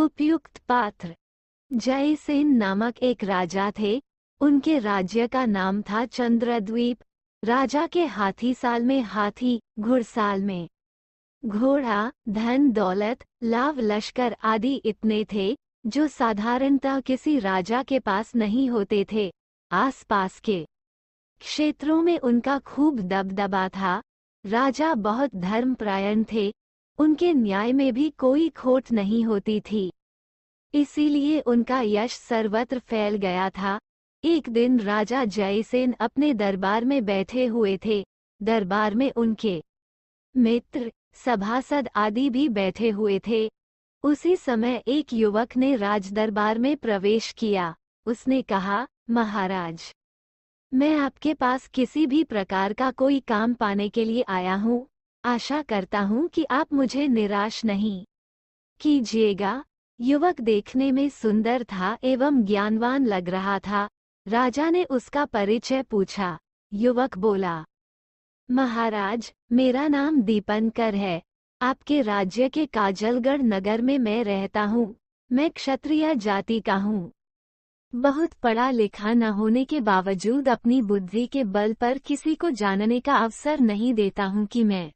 उपयुक्त पात्र। जयसेन नामक एक राजा थे। उनके राज्य का नाम था चंद्रद्वीप। राजा के हाथी साल में हाथी, घुड़साल में घोड़ा, धन दौलत, लाव लश्कर आदि इतने थे जो साधारणतः किसी राजा के पास नहीं होते थे। आसपास के क्षेत्रों में उनका खूब दबदबा था। राजा बहुत धर्मपरायण थे। उनके न्याय में भी कोई खोट नहीं होती थी। इसीलिए उनका यश सर्वत्र फैल गया था। एक दिन राजा जयसेन अपने दरबार में बैठे हुए थे। दरबार में उनके मित्र, सभासद आदि भी बैठे हुए थे। उसी समय एक युवक ने राजदरबार में प्रवेश किया। उसने कहा, महाराज, मैं आपके पास किसी भी प्रकार का कोई काम पाने के लिए आया हूँ। आशा करता हूँ कि आप मुझे निराश नहीं कीजिएगा। युवक देखने में सुंदर था एवं ज्ञानवान लग रहा था। राजा ने उसका परिचय पूछा। युवक बोला, महाराज, मेरा नाम दीपनकर है। आपके राज्य के काजलगढ़ नगर में मैं रहता हूँ। मैं क्षत्रिय जाति का हूँ। बहुत पढ़ा लिखा न होने के बावजूद अपनी बुद्धि के बल पर किसी को जानने का अवसर नहीं देता हूँ कि मैं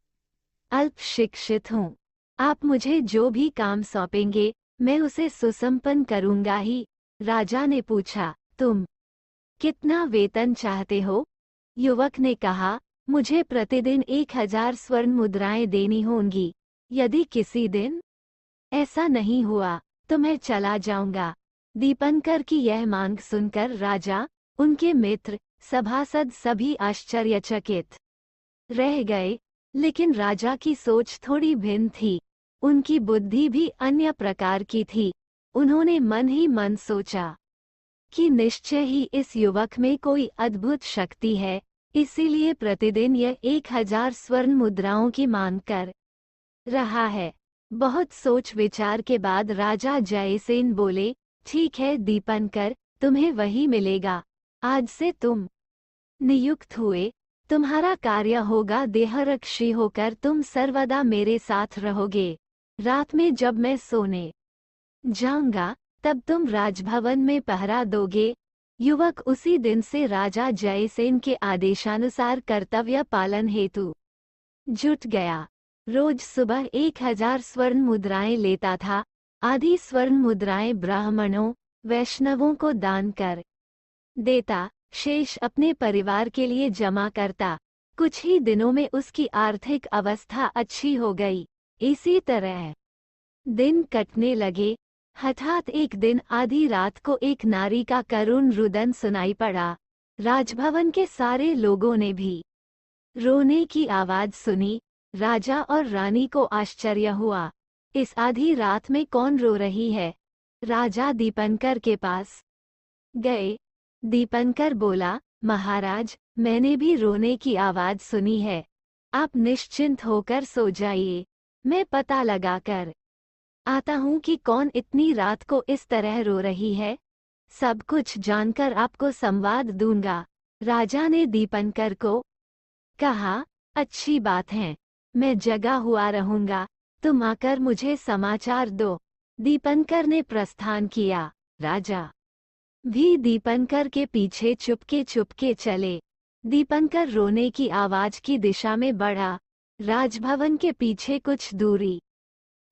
अल्प शिक्षित हूँ। आप मुझे जो भी काम सौंपेंगे मैं उसे सुसंपन्न करूँगा ही। राजा ने पूछा, तुम कितना वेतन चाहते हो? युवक ने कहा, मुझे प्रतिदिन 1000 स्वर्ण मुद्राएं देनी होंगी। यदि किसी दिन ऐसा नहीं हुआ तो मैं चला जाऊंगा। दीपनकर की यह मांग सुनकर राजा, उनके मित्र, सभासद सभी आश्चर्यचकित रह गए। लेकिन राजा की सोच थोड़ी भिन्न थी। उनकी बुद्धि भी अन्य प्रकार की थी। उन्होंने मन ही मन सोचा कि निश्चय ही इस युवक में कोई अद्भुत शक्ति है, इसीलिए प्रतिदिन यह 1000 स्वर्ण मुद्राओं की मांग कर रहा है। बहुत सोच विचार के बाद राजा जयसेन बोले, ठीक है दीपनकर, तुम्हें वही मिलेगा। आज से तुम नियुक्त हुए। तुम्हारा कार्य होगा देहरक्षी होकर तुम सर्वदा मेरे साथ रहोगे। रात में जब मैं सोने जाऊंगा तब तुम राजभवन में पहरा दोगे। युवक उसी दिन से राजा जयसेन के आदेशानुसार कर्तव्य पालन हेतु जुट गया। रोज सुबह 1000 स्वर्ण मुद्राएं लेता था। आधी स्वर्ण मुद्राएं ब्राह्मणों, वैष्णवों को दान कर देता, शेष अपने परिवार के लिए जमा करता। कुछ ही दिनों में उसकी आर्थिक अवस्था अच्छी हो गई। इसी तरह दिन कटने लगे। हठात एक दिन आधी रात को एक नारी का करुण रुदन सुनाई पड़ा। राजभवन के सारे लोगों ने भी रोने की आवाज सुनी। राजा और रानी को आश्चर्य हुआ, इस आधी रात में कौन रो रही है? राजा दीपनकर के पास गए। दीपनकर बोला, महाराज, मैंने भी रोने की आवाज सुनी है। आप निश्चिंत होकर सो जाइए। मैं पता लगाकर आता हूँ कि कौन इतनी रात को इस तरह रो रही है। सब कुछ जानकर आपको संवाद दूंगा। राजा ने दीपनकर को कहा, अच्छी बात है, मैं जगा हुआ रहूंगा। तुम आकर मुझे समाचार दो। दीपनकर ने प्रस्थान किया। राजा भी दीपनकर के पीछे चुपके चुपके चले। दीपनकर रोने की आवाज की दिशा में बढ़ा। राजभवन के पीछे कुछ दूरी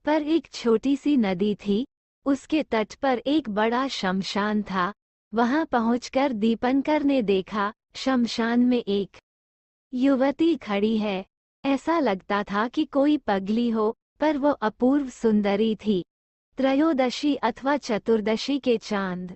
पर एक छोटी सी नदी थी। उसके तट पर एक बड़ा शमशान था। वहां पहुंचकर दीपनकर ने देखा, शमशान में एक युवती खड़ी है। ऐसा लगता था कि कोई पगली हो, पर वो अपूर्व सुंदरी थी। त्रयोदशी अथवा चतुर्दशी के चांद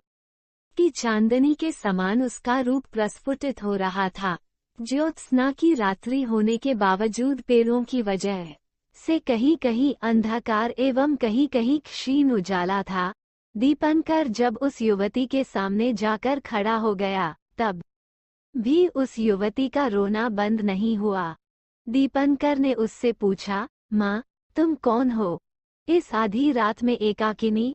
की चांदनी के समान उसका रूप प्रस्फुटित हो रहा था। ज्योत्सना की रात्रि होने के बावजूद पेड़ों की वजह से कहीं कहीं अंधकार एवं कहीं कहीं क्षीण उजाला था। दीपनकर जब उस युवती के सामने जाकर खड़ा हो गया, तब भी उस युवती का रोना बंद नहीं हुआ। दीपनकर ने उससे पूछा, माँ, तुम कौन हो? इस आधी रात में एकाकिनी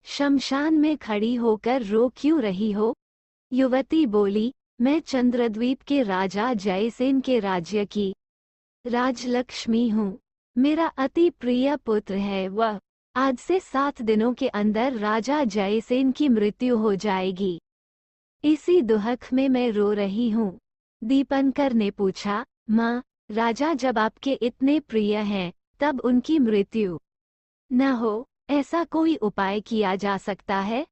शमशान में खड़ी होकर रो क्यों रही हो? युवती बोली, मैं चंद्रद्वीप के राजा जयसेन के राज्य की राजलक्ष्मी हूँ। मेरा अति प्रिय पुत्र है। वह आज से 7 दिनों के अंदर राजा जयसेन की मृत्यु हो जाएगी। इसी दुहक में मैं रो रही हूँ। दीपनकर ने पूछा, माँ, राजा जब आपके इतने प्रिय हैं, तब उनकी मृत्यु न हो, ऐसा कोई उपाय किया जा सकता है?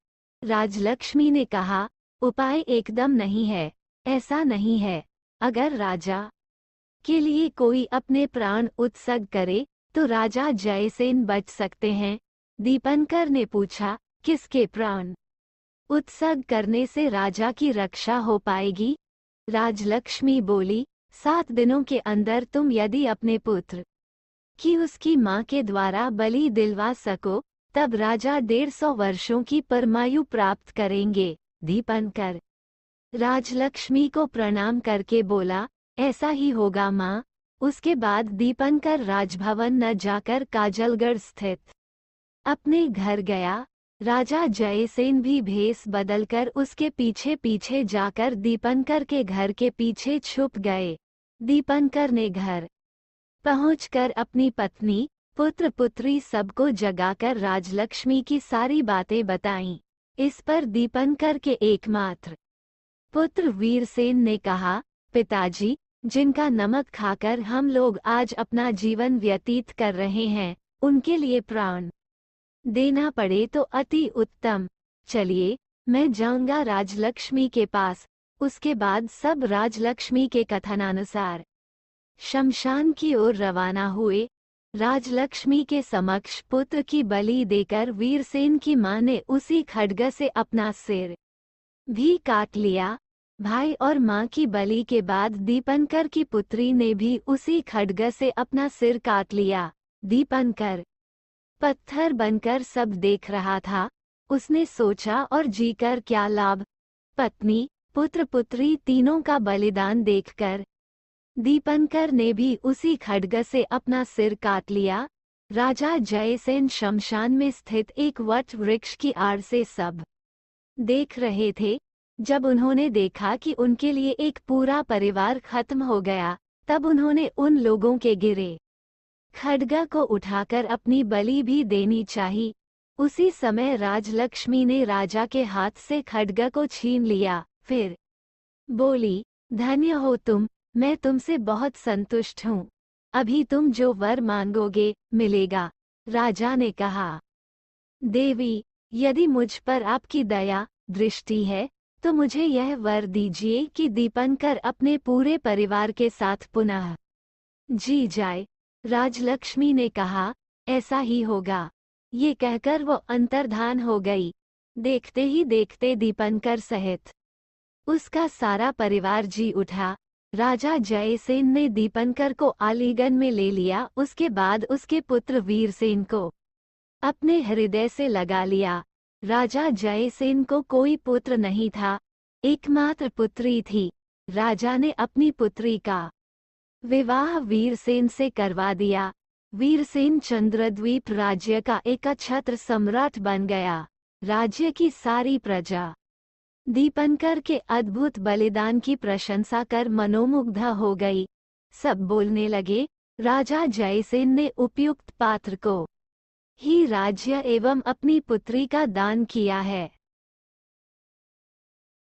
राजलक्ष्मी ने कहा, उपाय एकदम नहीं है, ऐसा नहीं है। अगर राजा के लिए कोई अपने प्राण उत्सर्ग करे, तो राजा जयसेन बच सकते हैं। दीपनकर ने पूछा, किसके प्राण उत्सर्ग करने से राजा की रक्षा हो पाएगी? राजलक्ष्मी बोली, 7 दिनों के अंदर तुम यदि अपने पुत्र की उसकी माँ के द्वारा बलि दिलवा सको, तब राजा 150 वर्षों की परमायु प्राप्त करेंगे। दीपनकर राजलक्ष्मी को प्रणाम करके बोला, ऐसा ही होगा माँ। उसके बाद दीपनकर राजभवन न जाकर काजलगढ़ स्थित अपने घर गया। राजा जयसेन भी भेष बदलकर उसके पीछे पीछे जाकर दीपनकर के घर के पीछे छुप गए। दीपनकर ने घर पहुंचकर अपनी पत्नी, पुत्र पुत्री सबको जगाकर राजलक्ष्मी की सारी बातें बताईं। इस पर दीपनकर के एकमात्र पुत्र वीरसेन ने कहा, पिताजी, जिनका नमक खाकर हम लोग आज अपना जीवन व्यतीत कर रहे हैं, उनके लिए प्राण देना पड़े तो अति उत्तम। चलिए, मैं जाऊंगा राजलक्ष्मी के पास। उसके बाद सब राजलक्ष्मी के कथनानुसार शमशान की ओर रवाना हुए। राजलक्ष्मी के समक्ष पुत्र की बलि देकर वीरसेन की मां ने उसी खड्ग से अपना सिर भी काट लिया। भाई और मां की बलि के बाद दीपनकर की पुत्री ने भी उसी खड्ग से अपना सिर काट लिया। दीपनकर पत्थर बनकर सब देख रहा था। उसने सोचा, और जीकर क्या लाभ। पत्नी, पुत्र पुत्री तीनों का बलिदान देखकर दीपनकर ने भी उसी खड्ग से अपना सिर काट लिया। राजा जयसेन शमशान में स्थित एक वट वृक्ष की आड़ से सब देख रहे थे। जब उन्होंने देखा कि उनके लिए एक पूरा परिवार खत्म हो गया, तब उन्होंने उन लोगों के गिरे खड्ग को उठाकर अपनी बलि भी देनी चाहिए। उसी समय राजलक्ष्मी ने राजा के हाथ से खड्ग को छीन लिया। फिर बोली, धन्य हो तुम, मैं तुमसे बहुत संतुष्ट हूँ। अभी तुम जो वर मांगोगे, मिलेगा। राजा ने कहा, देवी, यदि मुझ पर आपकी दया दृष्टि है, तो मुझे यह वर दीजिए कि दीपनकर अपने पूरे परिवार के साथ पुनः जी जाए। राजलक्ष्मी ने कहा, ऐसा ही होगा। ये कहकर वो अंतर्धान हो गई। देखते ही देखते दीपनकर सहित उसका सारा परिवार जी उठा। राजा जयसेन ने दीपनकर को आलीगन में ले लिया। उसके बाद उसके पुत्र वीरसेन को अपने हृदय से लगा लिया। राजा जयसेन को कोई पुत्र नहीं था, एकमात्र पुत्री थी। राजा ने अपनी पुत्री का विवाह वीरसेन से करवा दिया। वीरसेन चंद्रद्वीप राज्य का एकछत्र सम्राट बन गया। राज्य की सारी प्रजा दीपनकर के अद्भुत बलिदान की प्रशंसा कर मनोमुग्ध हो गई। सब बोलने लगे, राजा जयसेन ने उपयुक्त पात्र को ही राज्य एवं अपनी पुत्री का दान किया है।